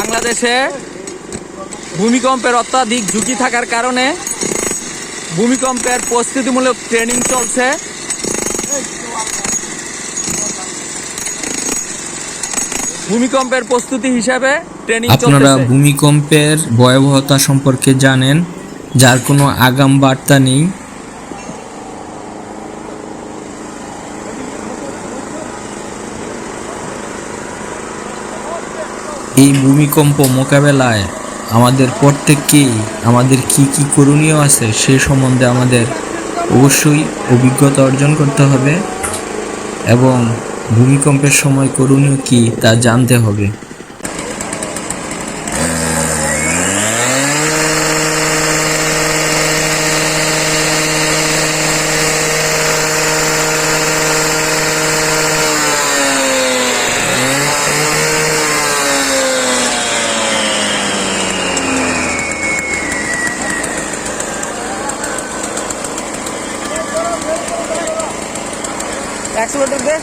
বাংলাদেশে ভূমিকম্পের অত্যাধিক ঝুঁকি থাকার কারণে ভূমিকম্পের প্রস্তুতিমূলক ট্রেনিং চলছে। ভূমিকম্পের প্রস্তুতি হিসাবে ট্রেনিং চলছে। আপনারা ভূমিকম্পের ভয়াবহতা সম্পর্কে জানেন, যার কোনো আগাম বার্তা নেই। এই ভূমিকম্প মোকাবেলায় আমাদের প্রত্যেককেই আমাদের কি কি করণীয় আছে সে সম্বন্ধে আমাদের অবশ্যই অভিজ্ঞতা অর্জন করতে হবে এবং ভূমিকম্পের সময় করণীয় কি তা জানতে হবে। অ্যাক্সিলেটর দে।